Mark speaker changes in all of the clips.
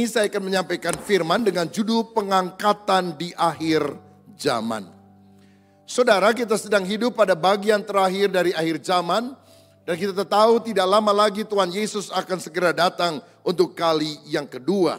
Speaker 1: ini saya akan menyampaikan firman dengan judul pengangkatan di akhir zaman. Saudara, kita sedang hidup pada bagian terakhir dari akhir zaman. Dan kita tahu tidak lama lagi Tuhan Yesus akan segera datang untuk kali yang kedua.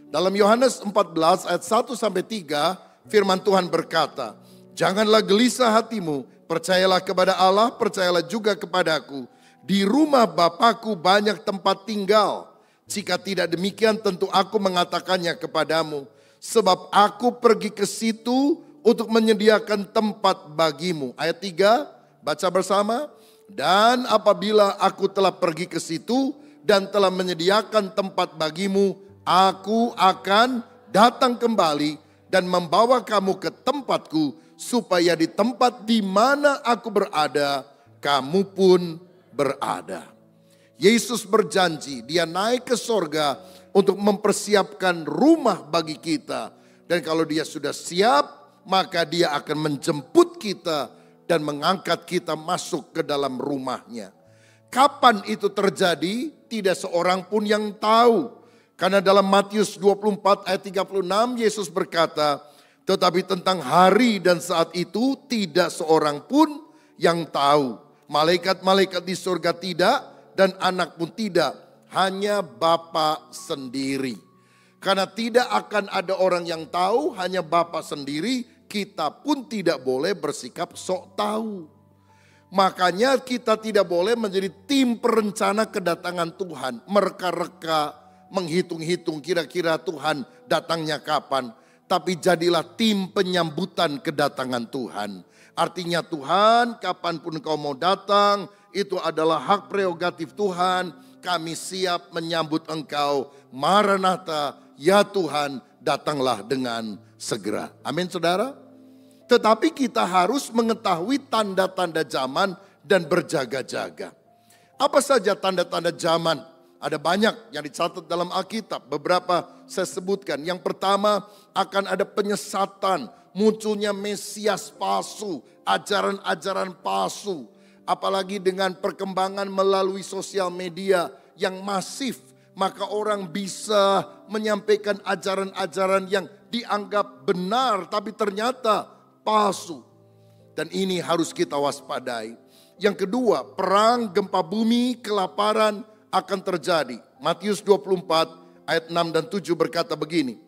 Speaker 1: Dalam Yohanes 14 ayat 1-3 firman Tuhan berkata, "Janganlah gelisah hatimu, percayalah kepada Allah, percayalah juga kepadaku. Di rumah Bapa-Ku banyak tempat tinggal. Jika tidak demikian tentu aku mengatakannya kepadamu. Sebab aku pergi ke situ untuk menyediakan tempat bagimu." Ayat 3, baca bersama. "Dan apabila aku telah pergi ke situ dan telah menyediakan tempat bagimu, aku akan datang kembali dan membawa kamu ke tempatku, supaya di tempat di mana aku berada, kamu pun berada." Yesus berjanji dia naik ke sorga untuk mempersiapkan rumah bagi kita. Dan kalau dia sudah siap, maka dia akan menjemput kita dan mengangkat kita masuk ke dalam rumahnya. Kapan itu terjadi? Tidak seorang pun yang tahu. Karena dalam Matius 24 ayat 36 Yesus berkata, "Tetapi tentang hari dan saat itu tidak seorang pun yang tahu. Malaikat-malaikat di surga tidak, dan anak pun tidak, hanya Bapa sendiri." Karena tidak akan ada orang yang tahu, hanya Bapa sendiri, kita pun tidak boleh bersikap sok tahu. Makanya kita tidak boleh menjadi tim perencana kedatangan Tuhan. Mereka-reka, menghitung-hitung kira-kira Tuhan datangnya kapan. Tapi jadilah tim penyambutan kedatangan Tuhan. Artinya Tuhan, kapanpun kau mau datang, itu adalah hak prerogatif Tuhan. Kami siap menyambut Engkau. Maranatha, ya Tuhan, datanglah dengan segera. Amin, saudara. Tetapi kita harus mengetahui tanda-tanda zaman dan berjaga-jaga. Apa saja tanda-tanda zaman? Ada banyak yang dicatat dalam Alkitab. Beberapa saya sebutkan. Yang pertama, akan ada penyesatan. Munculnya Mesias palsu. Ajaran-ajaran palsu. Apalagi dengan perkembangan melalui sosial media yang masif. Maka orang bisa menyampaikan ajaran-ajaran yang dianggap benar. Tapi ternyata palsu. Dan ini harus kita waspadai. Yang kedua, perang, gempa bumi, kelaparan akan terjadi. Matius 24 ayat 6 dan 7 berkata begini.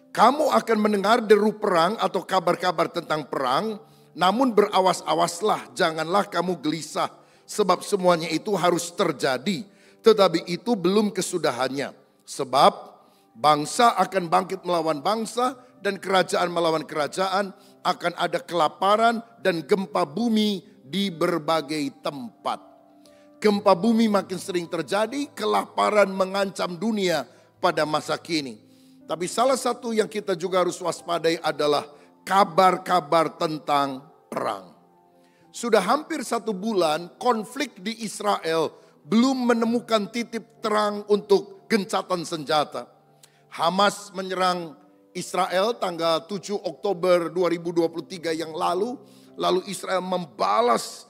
Speaker 1: "Kamu akan mendengar deru perang atau kabar-kabar tentang perang. Namun berawas-awaslah, janganlah kamu gelisah. Sebab semuanya itu harus terjadi. Tetapi itu belum kesudahannya. Sebab bangsa akan bangkit melawan bangsa dan kerajaan melawan kerajaan. Akan ada kelaparan dan gempa bumi di berbagai tempat." Gempa bumi makin sering terjadi, kelaparan mengancam dunia pada masa kini. Tapi salah satu yang kita juga harus waspadai adalah kabar-kabar tentang perang. Sudah hampir 1 bulan konflik di Israel belum menemukan titik terang untuk gencatan senjata. Hamas menyerang Israel tanggal 7 Oktober 2023 yang lalu. Lalu Israel membalas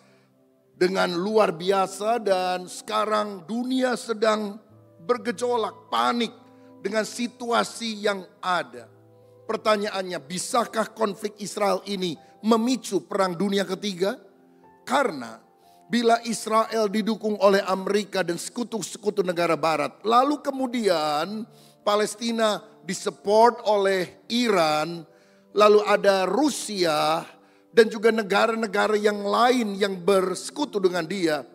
Speaker 1: dengan luar biasa, dan sekarang dunia sedang bergejolak, panik dengan situasi yang ada. Pertanyaannya, bisakah konflik Israel ini memicu perang dunia ketiga? Karena bila Israel didukung oleh Amerika dan sekutu-sekutu negara barat, lalu kemudian Palestina disupport oleh Iran, lalu ada Rusia, dan juga negara-negara yang lain yang bersekutu dengan dia,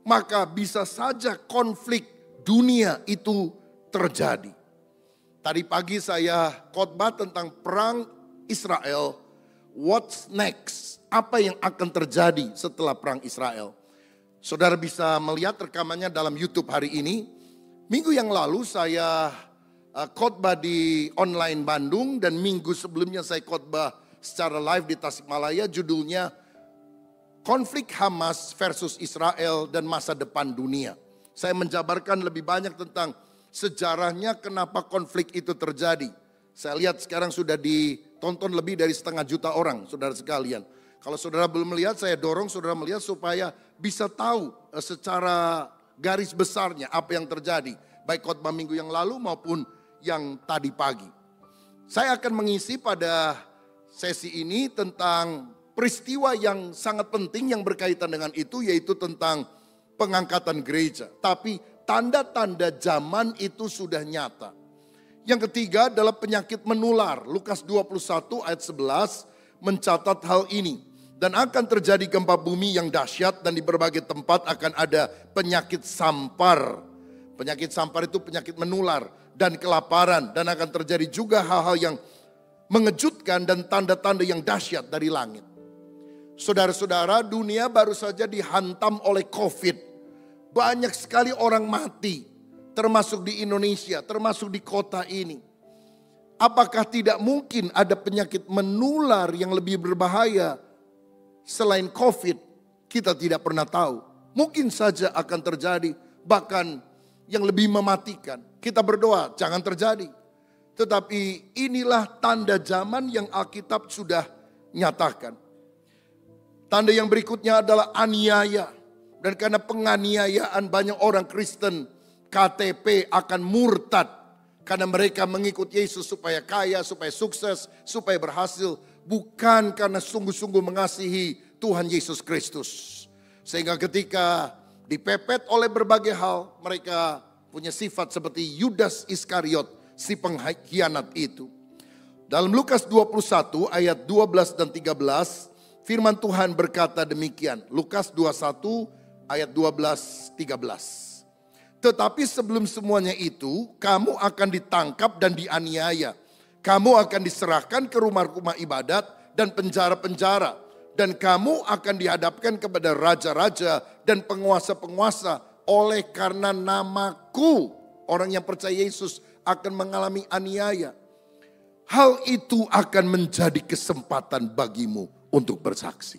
Speaker 1: maka bisa saja konflik dunia itu terjadi. Tadi pagi saya khotbah tentang perang Israel. What's next? Apa yang akan terjadi setelah perang Israel? Saudara bisa melihat rekamannya dalam YouTube hari ini. Minggu yang lalu saya khotbah di online Bandung, dan minggu sebelumnya saya khotbah secara live di Tasikmalaya. Judulnya Konflik Hamas versus Israel dan Masa Depan Dunia. Saya menjabarkan lebih banyak tentang sejarahnya kenapa konflik itu terjadi. Saya lihat sekarang sudah ditonton lebih dari 500 juta orang, saudara sekalian. Kalau saudara belum melihat, saya dorong saudara melihat supaya bisa tahu secara garis besarnya apa yang terjadi. baik khotbah minggu yang lalu maupun yang tadi pagi. Saya akan mengisi pada sesi ini tentang peristiwa yang sangat penting yang berkaitan dengan itu, yaitu tentang pengangkatan gereja. Tapi tanda-tanda zaman itu sudah nyata. Yang ketiga adalah penyakit menular. Lukas 21 ayat 11 mencatat hal ini. Dan akan terjadi gempa bumi yang dahsyat dan di berbagai tempat akan ada penyakit sampar. Penyakit sampar itu penyakit menular dan kelaparan. Dan akan terjadi juga hal-hal yang mengejutkan dan tanda-tanda yang dahsyat dari langit. Saudara-saudara, dunia baru saja dihantam oleh COVID. Banyak sekali orang mati, termasuk di Indonesia, termasuk di kota ini. Apakah tidak mungkin ada penyakit menular yang lebih berbahaya selain COVID? Kita tidak pernah tahu. Mungkin saja akan terjadi, bahkan yang lebih mematikan. Kita berdoa jangan terjadi. Tetapi inilah tanda zaman yang Alkitab sudah nyatakan. Tanda yang berikutnya adalah aniaya. Dan karena penganiayaan banyak orang Kristen, KTP akan murtad. Karena mereka mengikut Yesus supaya kaya, supaya sukses, supaya berhasil. Bukan karena sungguh-sungguh mengasihi Tuhan Yesus Kristus. Sehingga ketika dipepet oleh berbagai hal, mereka punya sifat seperti Yudas Iskariot, si pengkhianat itu. Dalam Lukas 21 ayat 12 dan 13, firman Tuhan berkata demikian. Lukas 21 ayat 12, 13. Tetapi sebelum semuanya itu, kamu akan ditangkap dan dianiaya. Kamu akan diserahkan ke rumah-rumah ibadat dan penjara-penjara. Dan kamu akan dihadapkan kepada raja-raja dan penguasa-penguasa. Oleh karena namaku, orang yang percaya Yesus akan mengalami aniaya. Hal itu akan menjadi kesempatan bagimu untuk bersaksi.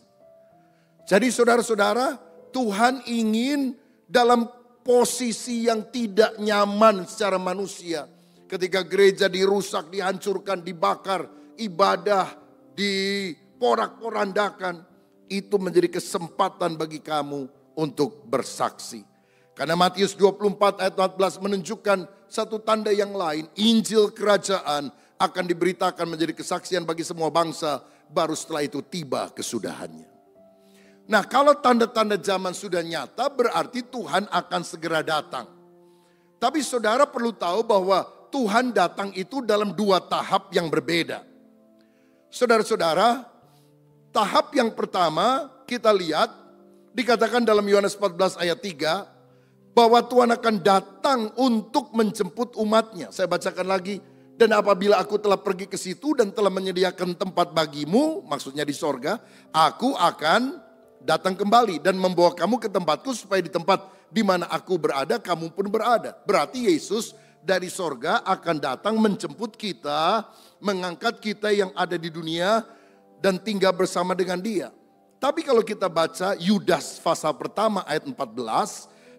Speaker 1: Jadi saudara-saudara, Tuhan ingin dalam posisi yang tidak nyaman secara manusia. Ketika gereja dirusak, dihancurkan, dibakar, ibadah diporak-porandakan. Itu menjadi kesempatan bagi kamu untuk bersaksi. Karena Matius 24 ayat 14 menunjukkan satu tanda yang lain. Injil kerajaan akan diberitakan menjadi kesaksian bagi semua bangsa. Baru setelah itu tiba kesudahannya. Nah, kalau tanda-tanda zaman sudah nyata, berarti Tuhan akan segera datang. Tapi saudara perlu tahu bahwa Tuhan datang itu dalam dua tahap yang berbeda. Saudara-saudara, tahap yang pertama kita lihat, dikatakan dalam Yohanes 14 ayat 3, bahwa Tuhan akan datang untuk menjemput umatnya. Saya bacakan lagi. Dan apabila aku telah pergi ke situ dan telah menyediakan tempat bagimu, maksudnya di sorga, aku akan datang kembali dan membawa kamu ke tempatku supaya di tempat di mana aku berada, kamu pun berada. Berarti Yesus dari sorga akan datang menjemput kita, mengangkat kita yang ada di dunia dan tinggal bersama dengan dia. Tapi kalau kita baca Yudas pasal pertama ayat 14,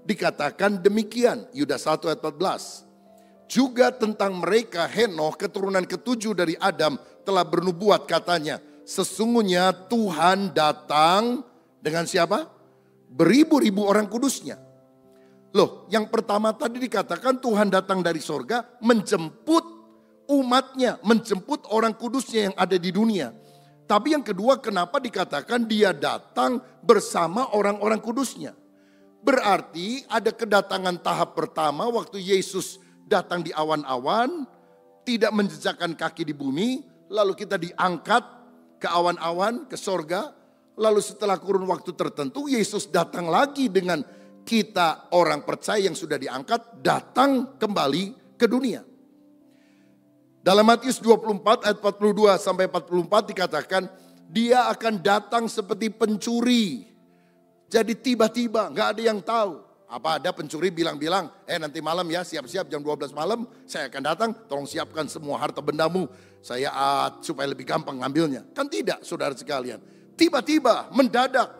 Speaker 1: dikatakan demikian. Yudas 1 ayat 14. Juga tentang mereka Henokh keturunan ketujuh dari Adam telah bernubuat katanya. Sesungguhnya Tuhan datang dengan siapa? Beribu-ribu orang kudusnya. Loh, yang pertama tadi dikatakan Tuhan datang dari sorga menjemput umatnya, menjemput orang kudusnya yang ada di dunia. Tapi yang kedua, kenapa dikatakan dia datang bersama orang-orang kudusnya? Berarti ada kedatangan tahap pertama waktu Yesus datang di awan-awan, tidak menjejakkan kaki di bumi, lalu kita diangkat ke awan-awan, ke sorga. Lalu setelah kurun waktu tertentu, Yesus datang lagi dengan kita orang percaya yang sudah diangkat, datang kembali ke dunia. Dalam Matius 24 ayat 42 sampai 44 dikatakan, dia akan datang seperti pencuri. Jadi tiba-tiba gak ada yang tahu. Apa ada pencuri bilang-bilang, nanti malam ya siap-siap jam 12 malam saya akan datang, tolong siapkan semua harta bendamu. Saya supaya lebih gampang ngambilnya. Kan tidak saudara sekalian. Tiba-tiba mendadak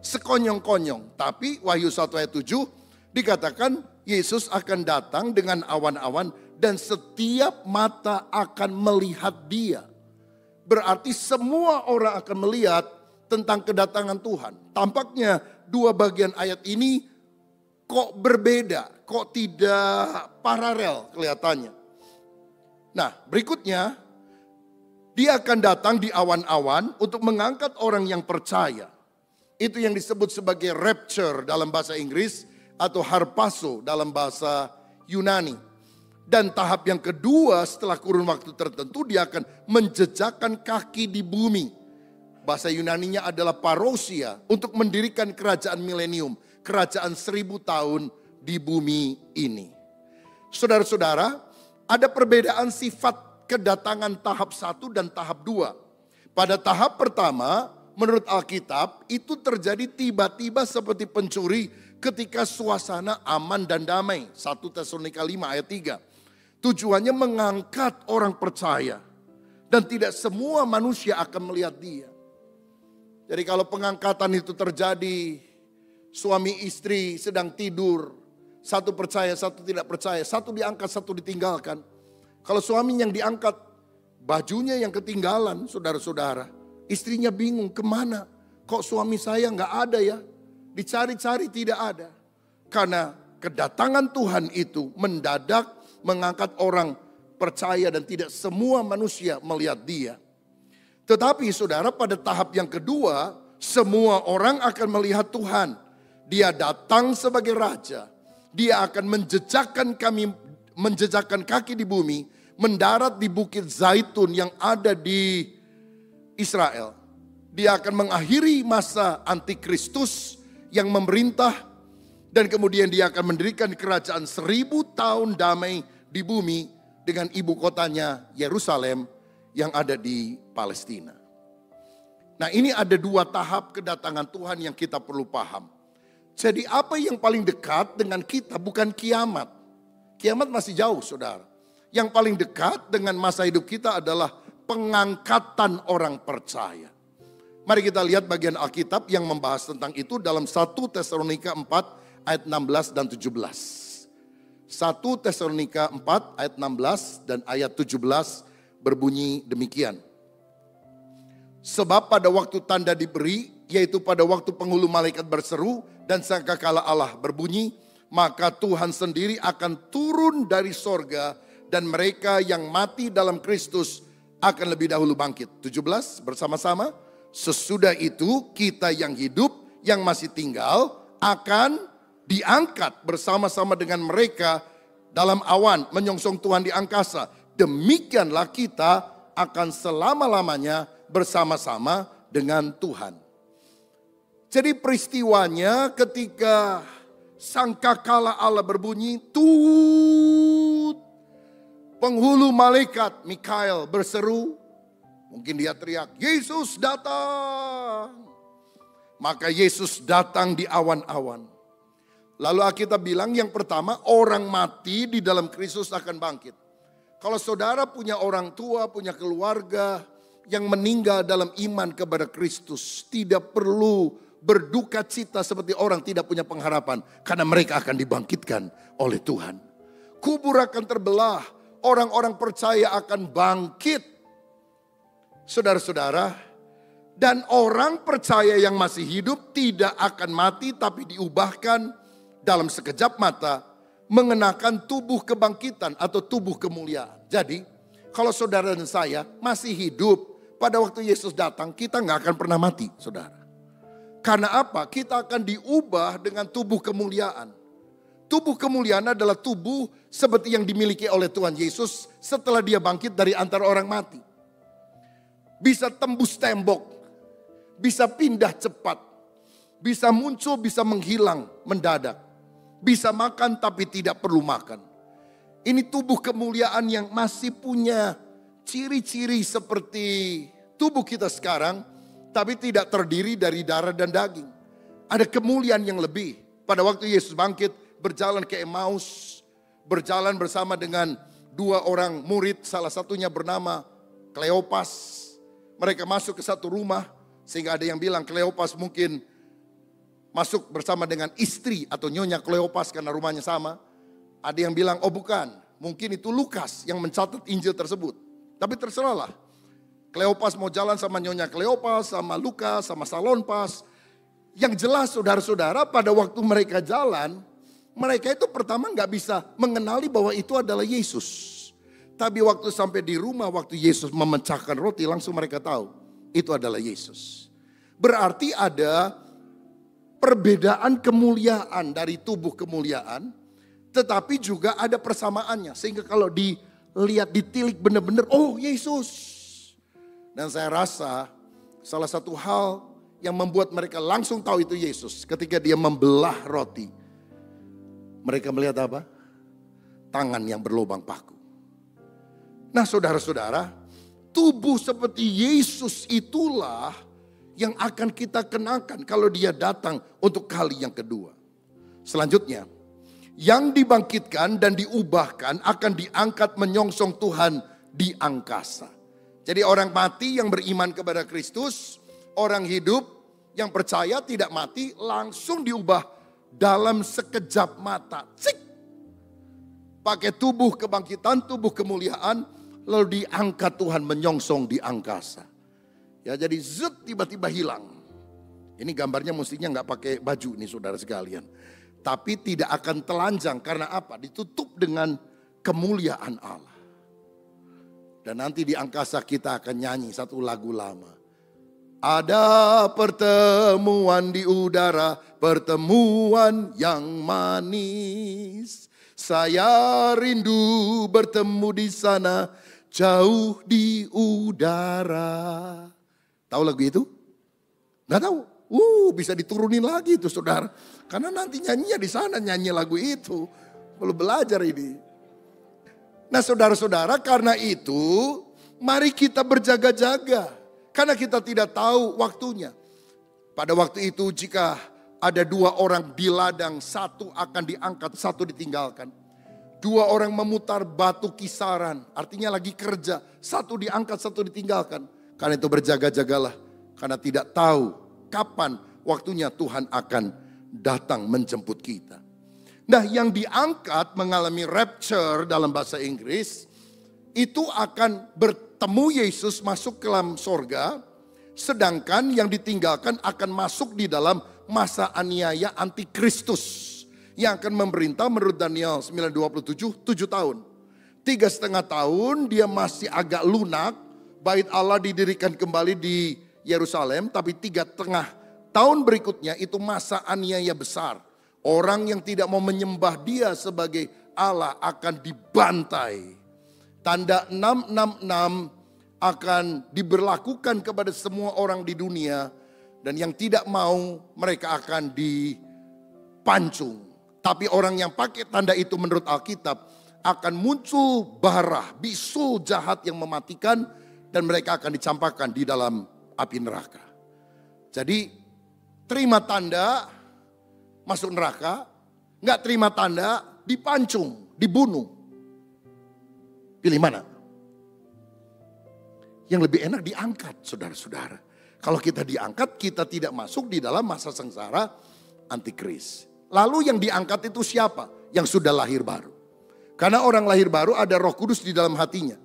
Speaker 1: sekonyong-konyong. Tapi Wahyu 1 ayat 7 dikatakan Yesus akan datang dengan awan-awan dan setiap mata akan melihat dia. Berarti semua orang akan melihat tentang kedatangan Tuhan. Tampaknya dua bagian ayat ini kok berbeda, kok tidak paralel kelihatannya. Nah, berikutnya dia akan datang di awan-awan untuk mengangkat orang yang percaya. Itu yang disebut sebagai rapture dalam bahasa Inggris atau harpazo dalam bahasa Yunani. Dan tahap yang kedua setelah kurun waktu tertentu dia akan menjejakkan kaki di bumi. Bahasa Yunaninya adalah parousia untuk mendirikan kerajaan milenium. Kerajaan 1000 tahun di bumi ini. Saudara-saudara, ada perbedaan sifat kedatangan tahap 1 dan tahap 2. Pada tahap pertama, menurut Alkitab, itu terjadi tiba-tiba seperti pencuri ketika suasana aman dan damai. 1 Tesalonika 5 ayat 3. Tujuannya mengangkat orang percaya. Dan tidak semua manusia akan melihat dia. Jadi kalau pengangkatan itu terjadi, suami istri sedang tidur, satu percaya, satu tidak percaya, satu diangkat, satu ditinggalkan. Kalau suami yang diangkat, bajunya yang ketinggalan, saudara-saudara. Istrinya bingung, kemana? Kok suami saya nggak ada ya? Dicari-cari tidak ada. Karena kedatangan Tuhan itu mendadak mengangkat orang percaya dan tidak semua manusia melihat dia. Tetapi saudara, pada tahap yang kedua, semua orang akan melihat Tuhan. Dia datang sebagai raja. Dia akan menjejakkan kaki di bumi, mendarat di Bukit Zaitun yang ada di Israel. Dia akan mengakhiri masa antikristus yang memerintah. Dan kemudian dia akan mendirikan kerajaan 1000 tahun damai di bumi dengan ibu kotanya Yerusalem yang ada di Palestina. Nah, ini ada 2 tahap kedatangan Tuhan yang kita perlu paham. Jadi apa yang paling dekat dengan kita bukan kiamat. Kiamat masih jauh, saudara. Yang paling dekat dengan masa hidup kita adalah pengangkatan orang percaya. Mari kita lihat bagian Alkitab yang membahas tentang itu dalam 1 Tesalonika 4 ayat 16 dan 17. 1 Tesalonika 4 ayat 16 dan ayat 17 berbunyi demikian. Sebab pada waktu tanda diberi, yaitu pada waktu penghulu malaikat berseru dan sangkakala Allah berbunyi, maka Tuhan sendiri akan turun dari sorga dan mereka yang mati dalam Kristus akan lebih dahulu bangkit. 17 bersama-sama. Sesudah itu kita yang hidup, yang masih tinggal akan diangkat bersama-sama dengan mereka dalam awan menyongsong Tuhan di angkasa. Demikianlah kita akan selama-lamanya bersama-sama dengan Tuhan. Jadi peristiwanya ketika sangkakala Allah berbunyi, tut, penghulu malaikat Mikael berseru, mungkin dia teriak, Yesus datang. Maka Yesus datang di awan-awan. Lalu Alkitab bilang yang pertama, orang mati di dalam Kristus akan bangkit. Kalau saudara punya orang tua, punya keluarga yang meninggal dalam iman kepada Kristus, tidak perlu berduka cita seperti orang tidak punya pengharapan. Karena mereka akan dibangkitkan oleh Tuhan. Kubur akan terbelah, orang-orang percaya akan bangkit. Saudara-saudara, dan orang percaya yang masih hidup tidak akan mati tapi diubahkan dalam sekejap mata mengenakan tubuh kebangkitan atau tubuh kemuliaan. Jadi kalau saudara dan saya masih hidup pada waktu Yesus datang, kita nggak akan pernah mati, saudara. Karena apa? Kita akan diubah dengan tubuh kemuliaan. Tubuh kemuliaan adalah tubuh seperti yang dimiliki oleh Tuhan Yesus setelah dia bangkit dari antara orang mati. Bisa tembus tembok, bisa pindah cepat, bisa muncul, bisa menghilang mendadak. Bisa makan tapi tidak perlu makan. Ini tubuh kemuliaan yang masih punya ciri-ciri seperti tubuh kita sekarang, tapi tidak terdiri dari darah dan daging. Ada kemuliaan yang lebih. Pada waktu Yesus bangkit, berjalan ke Emmaus, berjalan bersama dengan 2 orang murid, salah satunya bernama Kleopas. Mereka masuk ke satu rumah, sehingga ada yang bilang Kleopas mungkin masuk bersama dengan istri atau Nyonya Kleopas karena rumahnya sama. Ada yang bilang, oh bukan, mungkin itu Lukas yang mencatat Injil tersebut. Tapi terserahlah. Kleopas mau jalan sama Nyonya Kleopas, sama Lukas, sama Salonpas. Yang jelas saudara-saudara pada waktu mereka jalan, mereka itu pertama nggak bisa mengenali bahwa itu adalah Yesus. Tapi waktu sampai di rumah, waktu Yesus memecahkan roti, langsung mereka tahu itu adalah Yesus. Berarti ada perbedaan kemuliaan dari tubuh kemuliaan, tetapi juga ada persamaannya. Sehingga kalau dilihat, ditilik benar-benar, oh Yesus. Dan saya rasa salah satu hal yang membuat mereka langsung tahu itu Yesus, ketika dia membelah roti. Mereka melihat apa? Tangan yang berlubang paku. Nah saudara-saudara, tubuh seperti Yesus itulah yang akan kita kenakan kalau dia datang untuk kali yang kedua. Selanjutnya, yang dibangkitkan dan diubahkan akan diangkat menyongsong Tuhan di angkasa. Jadi orang mati yang beriman kepada Kristus, orang hidup yang percaya tidak mati langsung diubah dalam sekejap mata. Cik! Pakai tubuh kebangkitan, tubuh kemuliaan, lalu diangkat Tuhan menyongsong di angkasa. Ya jadi zut tiba-tiba hilang. Ini gambarnya mestinya nggak pakai baju nih saudara sekalian. Tapi tidak akan telanjang karena apa? Ditutup dengan kemuliaan Allah. Dan nanti di angkasa kita akan nyanyi satu lagu lama. Ada pertemuan di udara, pertemuan yang manis. Saya rindu bertemu di sana, jauh di udara. Tahu lagu itu? Nggak tahu. Bisa diturunin lagi itu saudara. Karena nanti nyanyinya di sana, nyanyi lagu itu. Perlu belajar ini. Nah saudara-saudara, karena itu mari kita berjaga-jaga. Karena kita tidak tahu waktunya. Pada waktu itu jika ada dua orang di ladang, satu akan diangkat, satu ditinggalkan. Dua orang memutar batu kisaran, artinya lagi kerja. Satu diangkat, satu ditinggalkan. Karena itu berjaga-jagalah. Karena tidak tahu kapan waktunya Tuhan akan datang menjemput kita. Nah yang diangkat mengalami rapture dalam bahasa Inggris, itu akan bertemu Yesus masuk ke dalam sorga. Sedangkan yang ditinggalkan akan masuk di dalam masa aniaya antikristus. Yang akan memerintah menurut Daniel 9:27, 7 tahun. 3,5 tahun dia masih agak lunak. Bait Allah didirikan kembali di Yerusalem. Tapi 3,5 tahun berikutnya itu masa aniaya besar. Orang yang tidak mau menyembah dia sebagai Allah akan dibantai. Tanda 666 akan diberlakukan kepada semua orang di dunia. Dan yang tidak mau mereka akan dipancung. Tapi orang yang pakai tanda itu menurut Alkitab akan muncul bara, bisul jahat yang mematikan. Dan mereka akan dicampakkan di dalam api neraka. Jadi terima tanda masuk neraka. Nggak terima tanda dipancung, dibunuh. Pilih mana? Yang lebih enak diangkat saudara-saudara. Kalau kita diangkat, kita tidak masuk di dalam masa sengsara antikris. Lalu yang diangkat itu siapa? Yang sudah lahir baru. Karena orang lahir baru ada Roh Kudus di dalam hatinya.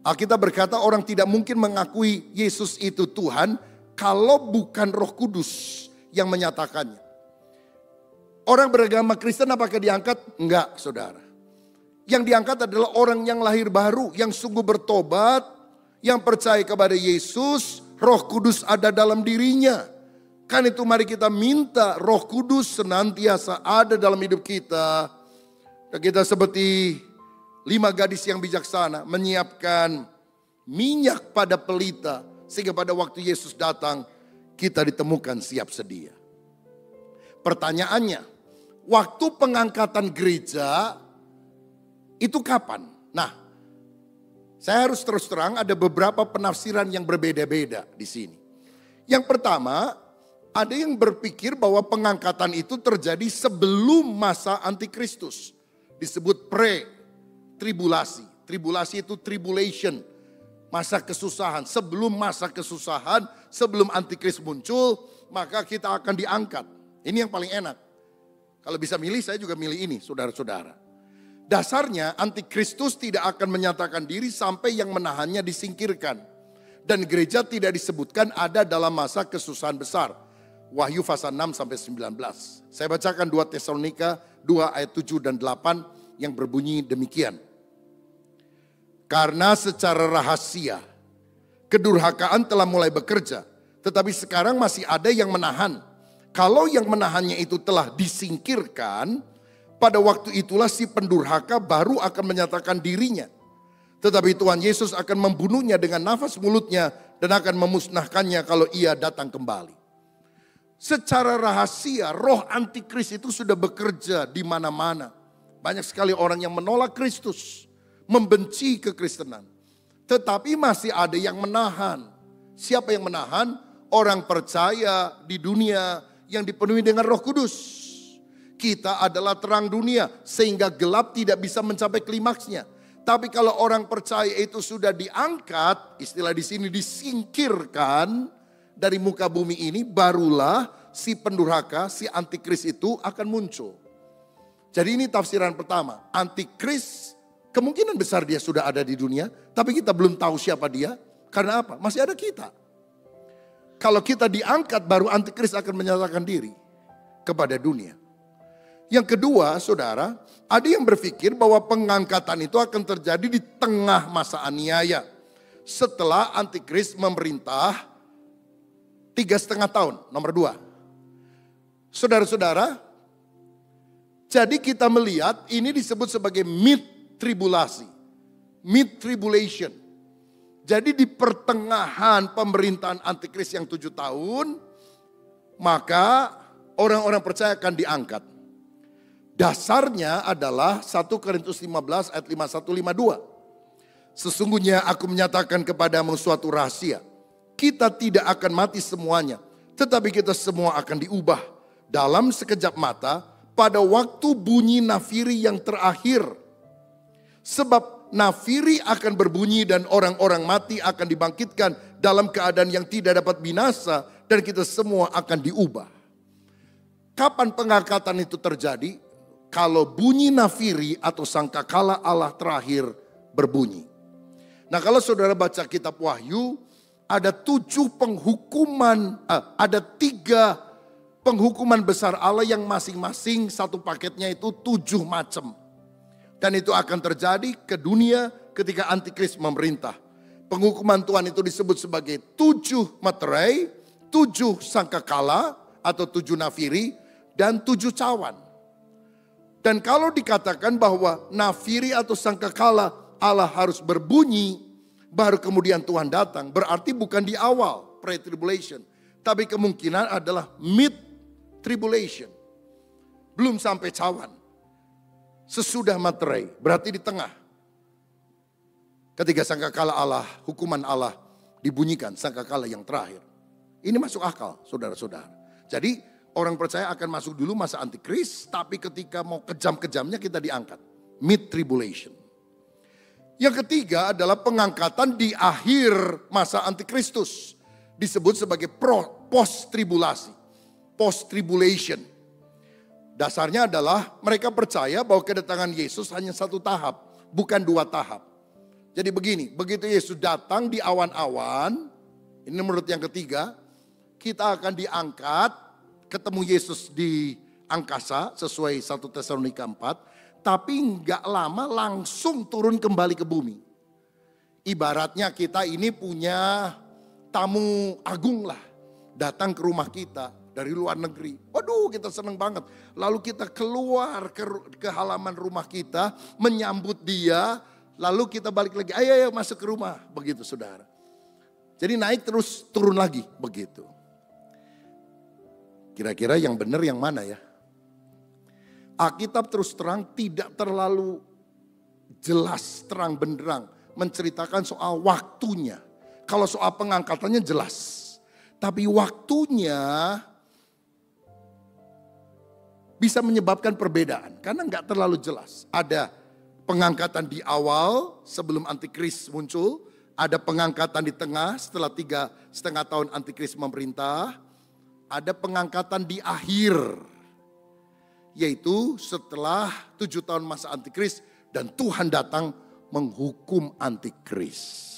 Speaker 1: Alkitab berkata orang tidak mungkin mengakui Yesus itu Tuhan kalau bukan Roh Kudus yang menyatakannya. Orang beragama Kristen apakah diangkat? Enggak saudara. Yang diangkat adalah orang yang lahir baru, yang sungguh bertobat, yang percaya kepada Yesus. Roh Kudus ada dalam dirinya. Kan itu mari kita minta Roh Kudus senantiasa ada dalam hidup kita. Dan kita seperti 5 gadis yang bijaksana menyiapkan minyak pada pelita. Sehingga pada waktu Yesus datang kita ditemukan siap sedia. Pertanyaannya, waktu pengangkatan gereja itu kapan? Nah, saya harus terus terang ada beberapa penafsiran yang berbeda-beda di sini. Yang pertama, ada yang berpikir bahwa pengangkatan itu terjadi sebelum masa antikristus. Disebut pre-tribulasi. Tribulasi itu tribulation, masa kesusahan. Sebelum masa kesusahan, sebelum antikris muncul, maka kita akan diangkat. Ini yang paling enak. Kalau bisa milih, saya juga milih ini, saudara-saudara. Dasarnya antikristus tidak akan menyatakan diri sampai yang menahannya disingkirkan. Dan gereja tidak disebutkan ada dalam masa kesusahan besar. Wahyu pasal 6 sampai 19. Saya bacakan 2 Tesalonika 2 ayat 7 dan 8 yang berbunyi demikian. Karena secara rahasia kedurhakaan telah mulai bekerja, tetapi sekarang masih ada yang menahan. Kalau yang menahannya itu telah disingkirkan, pada waktu itulah si pendurhaka baru akan menyatakan dirinya. Tetapi Tuhan Yesus akan membunuhnya dengan nafas mulutnya dan akan memusnahkannya kalau ia datang kembali. Secara rahasia roh antikris itu sudah bekerja di mana-mana. Banyak sekali orang yang menolak Kristus, membenci kekristenan. Tetapi masih ada yang menahan. Siapa yang menahan? Orang percaya di dunia yang dipenuhi dengan Roh Kudus. Kita adalah terang dunia sehingga gelap tidak bisa mencapai klimaksnya. Tapi kalau orang percaya itu sudah diangkat, istilah di sini disingkirkan dari muka bumi ini, barulah si pendurhaka, si antikris itu akan muncul. Jadi ini tafsiran pertama. Antikris kemungkinan besar dia sudah ada di dunia, tapi kita belum tahu siapa dia. Karena apa? Masih ada kita. Kalau kita diangkat, baru antikris akan menyatakan diri kepada dunia. Yang kedua, saudara, ada yang berpikir bahwa pengangkatan itu akan terjadi di tengah masa aniaya. Setelah antikris memerintah 3,5 tahun, nomor 2. Saudara-saudara, jadi kita melihat ini disebut sebagai mid-tribulasi. Mid-tribulation. Jadi di pertengahan pemerintahan antikris yang 7 tahun, maka orang-orang percaya akan diangkat. Dasarnya adalah 1 Korintus 15 ayat 51-52. Sesungguhnya aku menyatakan kepadamu suatu rahasia. Kita tidak akan mati semuanya, tetapi kita semua akan diubah dalam sekejap mata pada waktu bunyi nafiri yang terakhir. Sebab nafiri akan berbunyi dan orang-orang mati akan dibangkitkan dalam keadaan yang tidak dapat binasa dan kita semua akan diubah. Kapan pengangkatan itu terjadi? Kalau bunyi nafiri atau sangkakala Allah terakhir berbunyi. Nah, kalau saudara baca kitab Wahyu, ada 7 penghukuman, ada 3 penghukuman besar Allah yang masing-masing satu paketnya itu 7 macam. Dan itu akan terjadi ke dunia ketika antikris memerintah. Penghukuman Tuhan itu disebut sebagai 7 materai, 7 sangkakala atau 7 nafiri, dan 7 cawan. Dan kalau dikatakan bahwa nafiri atau sangkakala Allah harus berbunyi, baru kemudian Tuhan datang, berarti bukan di awal pre-tribulation. Tapi kemungkinan adalah mid-tribulation. Belum sampai cawan. Sesudah materai, berarti di tengah. Ketika sangkakala Allah, hukuman Allah dibunyikan, sangkakala yang terakhir. Ini masuk akal, saudara-saudara. Jadi orang percaya akan masuk dulu masa antikris, tapi ketika mau kejam-kejamnya kita diangkat. Mid-tribulation. Yang ketiga adalah pengangkatan di akhir masa antikristus. Disebut sebagai post-tribulasi. Post-tribulation. Dasarnya adalah mereka percaya bahwa kedatangan Yesus hanya 1 tahap, bukan 2 tahap. Jadi begini, begitu Yesus datang di awan-awan, ini menurut yang ketiga, kita akan diangkat, ketemu Yesus di angkasa sesuai 1 Tesalonika 4, tapi enggak lama langsung turun kembali ke bumi. Ibaratnya kita ini punya tamu agung lah, datang ke rumah kita dari luar negeri. Waduh, kita senang banget. Lalu kita keluar ke halaman rumah kita, menyambut dia, lalu kita balik lagi, ayo masuk ke rumah, begitu saudara. Jadi naik terus turun lagi, begitu. Kira-kira yang benar yang mana ya? Alkitab terus terang tidak terlalu jelas, terang benderang menceritakan soal waktunya. Kalau soal pengangkatannya jelas. Tapi waktunya bisa menyebabkan perbedaan. Karena nggak terlalu jelas. Ada pengangkatan di awal sebelum antikris muncul. Ada pengangkatan di tengah setelah 3,5 tahun antikris memerintah. Ada pengangkatan di akhir. Yaitu setelah 7 tahun masa antikris dan Tuhan datang menghukum antikris.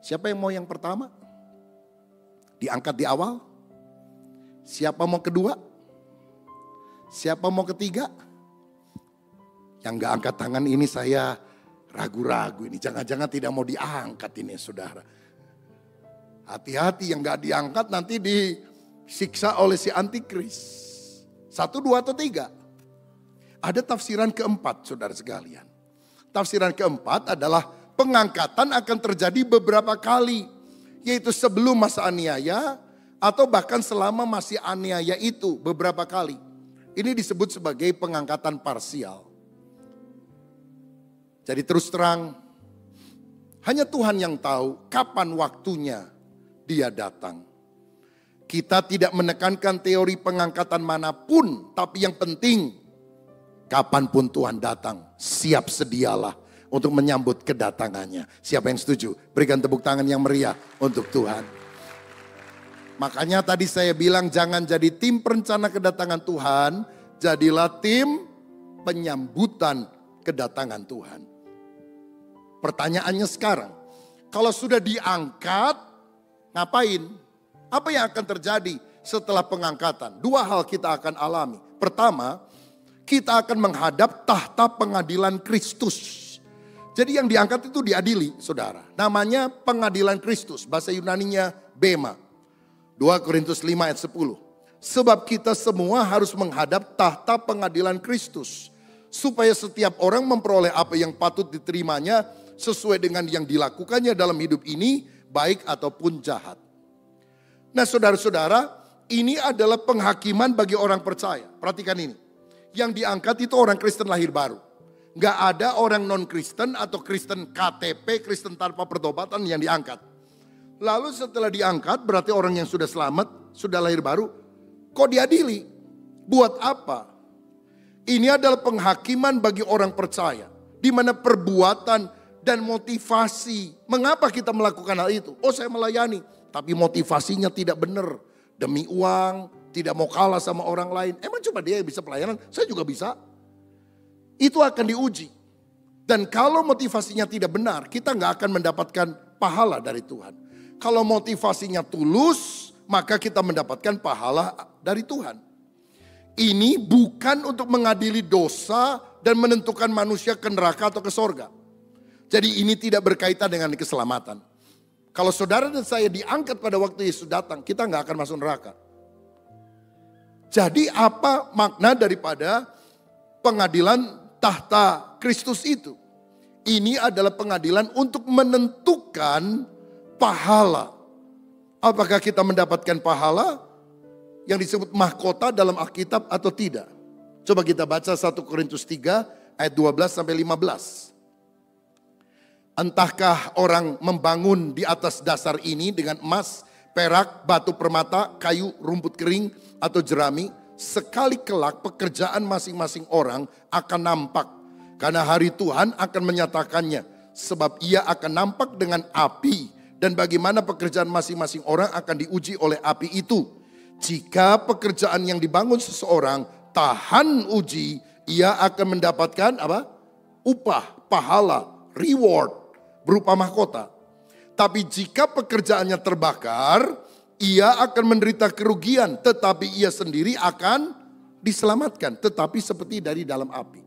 Speaker 1: Siapa yang mau yang pertama? Diangkat di awal? Siapa mau kedua? Siapa mau ketiga? Yang gak angkat tangan ini saya ragu-ragu ini. Jangan-jangan tidak mau diangkat ini saudara. Hati-hati yang gak diangkat nanti disiksa oleh si antikris. 1, 2 atau 3. Ada tafsiran keempat saudara sekalian. Tafsiran keempat adalah pengangkatan akan terjadi beberapa kali. Yaitu sebelum masa aniaya atau bahkan selama masih aniaya itu beberapa kali. Ini disebut sebagai pengangkatan parsial. Jadi terus terang, hanya Tuhan yang tahu kapan waktunya dia datang. Kita tidak menekankan teori pengangkatan manapun, tapi yang penting kapanpun Tuhan datang, siap sedialah untuk menyambut kedatangannya. Siapa yang setuju? Berikan tepuk tangan yang meriah untuk Tuhan. Makanya tadi saya bilang jangan jadi tim perencana kedatangan Tuhan, jadilah tim penyambutan kedatangan Tuhan. Pertanyaannya sekarang, kalau sudah diangkat, ngapain? Apa yang akan terjadi setelah pengangkatan? 2 hal kita akan alami. Pertama, kita akan menghadap tahta pengadilan Kristus. Jadi yang diangkat itu diadili, saudara. Namanya pengadilan Kristus, bahasa Yunaninya bema. 2 Korintus 5 ayat 10. Sebab kita semua harus menghadap tahta pengadilan Kristus. Supaya setiap orang memperoleh apa yang patut diterimanya sesuai dengan yang dilakukannya dalam hidup ini, baik ataupun jahat. Nah saudara-saudara, ini adalah penghakiman bagi orang percaya. Perhatikan ini. Yang diangkat itu orang Kristen lahir baru. Gak ada orang non-Kristen atau Kristen KTP, Kristen tanpa pertobatan yang diangkat. Lalu setelah diangkat berarti orang yang sudah selamat, sudah lahir baru, kok diadili? Buat apa? Ini adalah penghakiman bagi orang percaya. Di mana perbuatan dan motivasi. Mengapa kita melakukan hal itu? Oh saya melayani. Tapi motivasinya tidak benar. Demi uang, tidak mau kalah sama orang lain. Emang cuma dia yang bisa pelayanan? Saya juga bisa. Itu akan diuji. Dan kalau motivasinya tidak benar, kita nggak akan mendapatkan pahala dari Tuhan. Kalau motivasinya tulus, maka kita mendapatkan pahala dari Tuhan. Ini bukan untuk mengadili dosa dan menentukan manusia ke neraka atau ke sorga. Jadi ini tidak berkaitan dengan keselamatan. Kalau saudara dan saya diangkat pada waktu Yesus datang, kita nggak akan masuk neraka. Jadi apa makna daripada pengadilan tahta Kristus itu? Ini adalah pengadilan untuk menentukan pahala. Apakah kita mendapatkan pahala yang disebut mahkota dalam Alkitab atau tidak? Coba kita baca 1 Korintus 3 ayat 12 sampai 15. Entahkah orang membangun di atas dasar ini dengan emas, perak, batu permata, kayu, rumput kering, atau jerami. Sekali kelak pekerjaan masing-masing orang akan nampak. Karena hari Tuhan akan menyatakannya. Sebab ia akan nampak dengan api. Dan bagaimana pekerjaan masing-masing orang akan diuji oleh api itu. Jika pekerjaan yang dibangun seseorang tahan uji, ia akan mendapatkan apa? Upah, pahala, reward. Berupa mahkota. Tapi jika pekerjaannya terbakar, ia akan menderita kerugian. Tetapi ia sendiri akan diselamatkan. Tetapi seperti dari dalam api.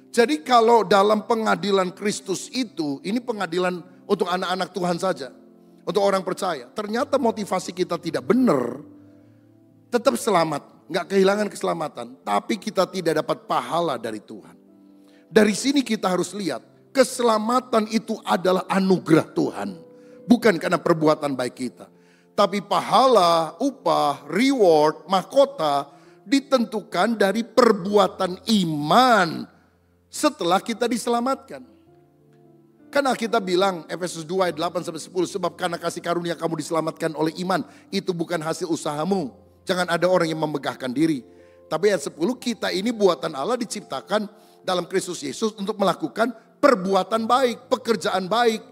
Speaker 1: Jadi kalau dalam pengadilan Kristus itu, ini pengadilan untuk anak-anak Tuhan saja. Untuk orang percaya. Ternyata motivasi kita tidak benar. Tetap selamat. Gak kehilangan keselamatan. Tapi kita tidak dapat pahala dari Tuhan. Dari sini kita harus lihat. Keselamatan itu adalah anugerah Tuhan. Bukan karena perbuatan baik kita. Tapi pahala, upah, reward, mahkota ditentukan dari perbuatan iman setelah kita diselamatkan. Karena kita bilang Efesus 2 ayat 8 sampai 10, sebab karena kasih karunia kamu diselamatkan oleh iman, itu bukan hasil usahamu. Jangan ada orang yang memegahkan diri. Tapi ayat 10, kita ini buatan Allah diciptakan dalam Kristus Yesus untuk melakukan perbuatan baik, pekerjaan baik.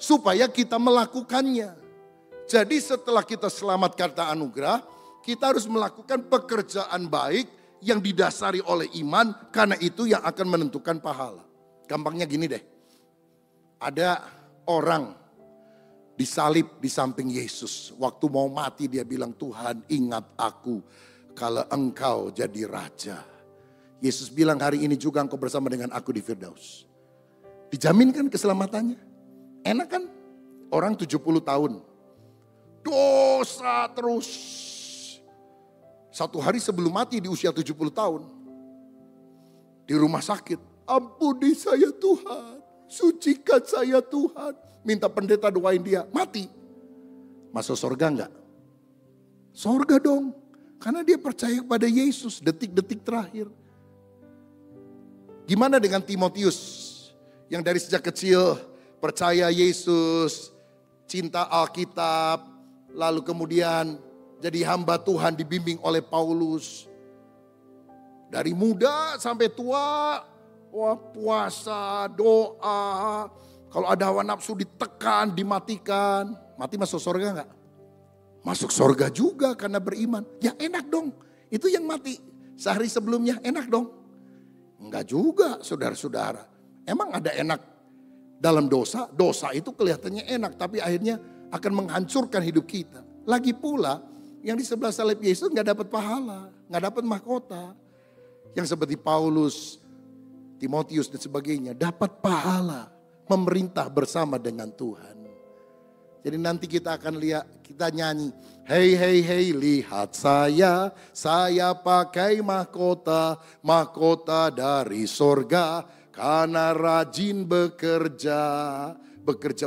Speaker 1: Supaya kita melakukannya. Jadi setelah kita selamat karena anugerah, kita harus melakukan pekerjaan baik yang didasari oleh iman. Karena itu yang akan menentukan pahala. Gampangnya gini deh. Ada orang disalib di samping Yesus. Waktu mau mati dia bilang, Tuhan ingat aku kalau engkau jadi raja. Yesus bilang hari ini juga engkau bersama dengan aku di Firdaus. Dijaminkan keselamatannya. Enak kan? Orang 70 tahun. Dosa terus. Satu hari sebelum mati di usia 70 tahun. Di rumah sakit. Ampuni saya Tuhan. Sucikan saya Tuhan. Minta pendeta doain dia. Mati. Masuk surga enggak? Surga dong. Karena dia percaya kepada Yesus detik-detik terakhir. Gimana dengan Timotius? Yang dari sejak kecil percaya Yesus, cinta Alkitab, lalu kemudian jadi hamba Tuhan dibimbing oleh Paulus. Dari muda sampai tua, wah puasa, doa. Kalau ada hawa nafsu ditekan, dimatikan. Mati masuk surga enggak? Masuk surga juga karena beriman. Ya enak dong, itu yang mati sehari sebelumnya enak dong. Enggak juga saudara-saudara. Emang ada enak dalam dosa? Dosa itu kelihatannya enak tapi akhirnya akan menghancurkan hidup kita. Lagi pula yang di sebelah salib Yesus gak dapat pahala, gak dapat mahkota. Yang seperti Paulus, Timotius dan sebagainya dapat pahala memerintah bersama dengan Tuhan. Jadi nanti kita akan lihat, kita nyanyi. Hey hey hey lihat saya pakai mahkota, mahkota dari sorga. Karena rajin bekerja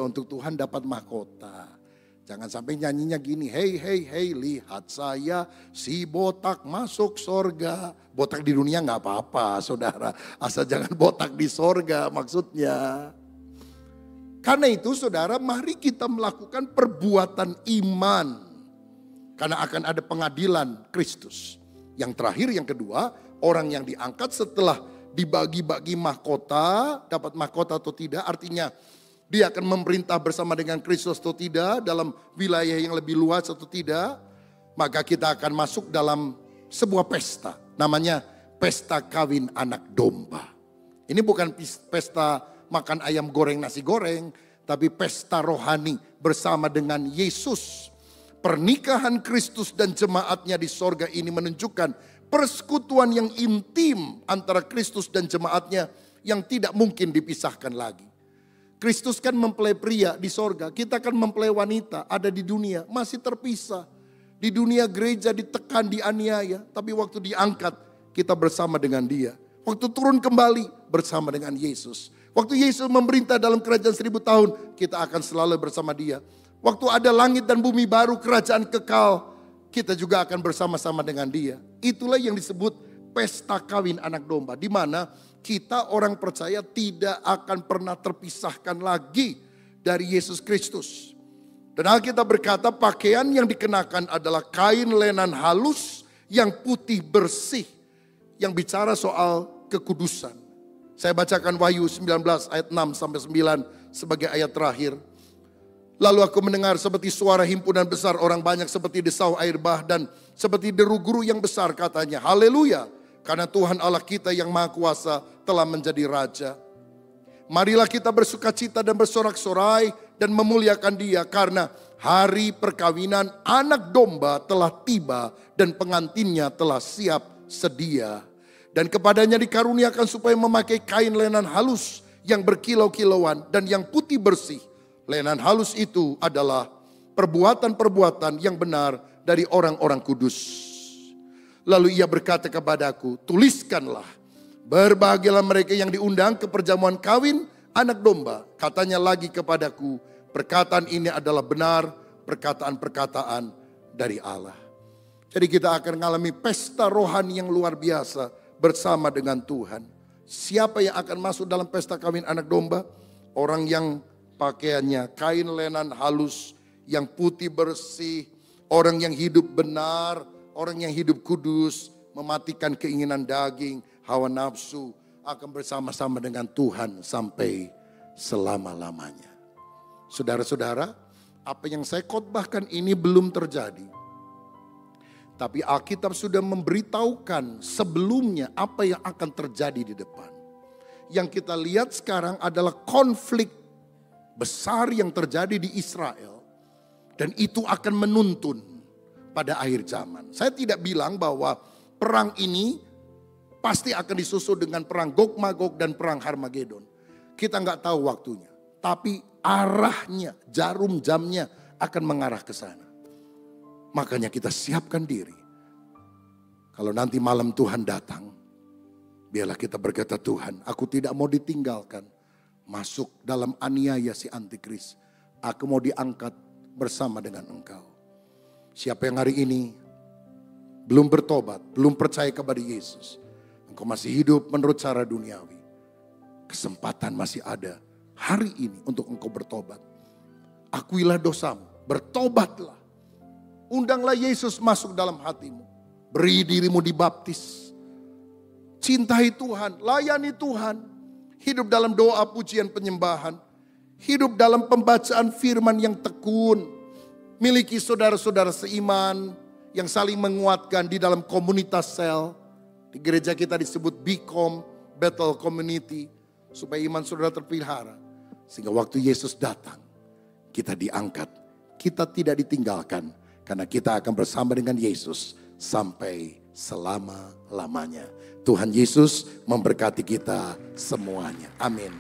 Speaker 1: untuk Tuhan dapat mahkota. Jangan sampai nyanyinya gini, hey hey hey lihat saya si botak masuk sorga. Botak di dunia gak apa-apa saudara, asal jangan botak di sorga maksudnya. Karena itu saudara, mari kita melakukan perbuatan iman. Karena akan ada pengadilan Kristus. Yang terakhir, yang kedua, orang yang diangkat setelah dibagi-bagi mahkota, dapat mahkota atau tidak, artinya dia akan memerintah bersama dengan Kristus atau tidak, dalam wilayah yang lebih luas atau tidak, maka kita akan masuk dalam sebuah pesta, namanya pesta kawin anak domba. Ini bukan pesta makan ayam goreng nasi goreng, tapi pesta rohani bersama dengan Yesus. Pernikahan Kristus dan jemaatnya di sorga ini menunjukkan persekutuan yang intim antara Kristus dan jemaatnya yang tidak mungkin dipisahkan lagi. Kristus kan mempelai pria di sorga, kita kan mempelai wanita ada di dunia, masih terpisah. Di dunia gereja ditekan, dianiaya, tapi waktu diangkat kita bersama dengan dia. Waktu turun kembali bersama dengan Yesus. Waktu Yesus memerintah dalam kerajaan 1000 tahun, kita akan selalu bersama dia. Waktu ada langit dan bumi baru, kerajaan kekal, kita juga akan bersama-sama dengan dia. Itulah yang disebut pesta kawin anak domba. Di mana kita orang percaya tidak akan pernah terpisahkan lagi dari Yesus Kristus. Dan Alkitab berkata pakaian yang dikenakan adalah kain lenan halus yang putih bersih. Yang bicara soal kekudusan. Saya bacakan Wahyu 19 ayat 6 sampai 9 sebagai ayat terakhir. Lalu aku mendengar seperti suara himpunan besar orang banyak seperti desau air bah dan seperti deru guru yang besar katanya. Haleluya, karena Tuhan Allah kita yang maha kuasa telah menjadi raja. Marilah kita bersukacita dan bersorak-sorai dan memuliakan dia karena hari perkawinan anak domba telah tiba dan pengantinnya telah siap sedia. Dan kepadanya dikaruniakan supaya memakai kain lenan halus yang berkilau-kilauan dan yang putih bersih. Lenan halus itu adalah perbuatan-perbuatan yang benar dari orang-orang kudus. Lalu ia berkata kepadaku, tuliskanlah, berbahagialah mereka yang diundang ke perjamuan kawin anak domba. Katanya lagi kepadaku, perkataan ini adalah benar, perkataan-perkataan dari Allah. Jadi kita akan mengalami pesta rohani yang luar biasa bersama dengan Tuhan. Siapa yang akan masuk dalam pesta kawin anak domba? Orang yang pakaiannya kain lenan halus yang putih bersih, orang yang hidup benar, orang yang hidup kudus, mematikan keinginan daging, hawa nafsu, akan bersama-sama dengan Tuhan sampai selama-lamanya. Saudara-saudara, apa yang saya khotbahkan ini belum terjadi. Tapi Alkitab sudah memberitahukan sebelumnya apa yang akan terjadi di depan. Yang kita lihat sekarang adalah konflik besar yang terjadi di Israel Dan itu akan menuntun pada akhir zaman. Saya tidak bilang bahwa perang ini pasti akan disusul dengan perang Gog Magog dan perang Harmagedon. Kita nggak tahu waktunya. Tapi arahnya, jarum jamnya akan mengarah ke sana. Makanya kita siapkan diri. Kalau nanti malam Tuhan datang, biarlah kita berkata, Tuhan, aku tidak mau ditinggalkan. Masuk dalam aniaya si antikris. Aku mau diangkat bersama dengan Engkau. Siapa yang hari ini belum bertobat, belum percaya kepada Yesus. Engkau masih hidup menurut cara duniawi. Kesempatan masih ada hari ini untuk engkau bertobat. Akuilah dosamu, bertobatlah. Undanglah Yesus masuk dalam hatimu. Beri dirimu dibaptis. Cintai Tuhan, layani Tuhan. Hidup dalam doa, pujian, penyembahan. Hidup dalam pembacaan firman yang tekun. Miliki saudara-saudara seiman yang saling menguatkan di dalam komunitas sel. Di gereja kita disebut Bicom, Battle Community. Supaya iman saudara terpelihara. Sehingga waktu Yesus datang, kita diangkat. Kita tidak ditinggalkan. Karena kita akan bersama dengan Yesus sampai selama-lamanya. Tuhan Yesus memberkati kita semuanya. Amin.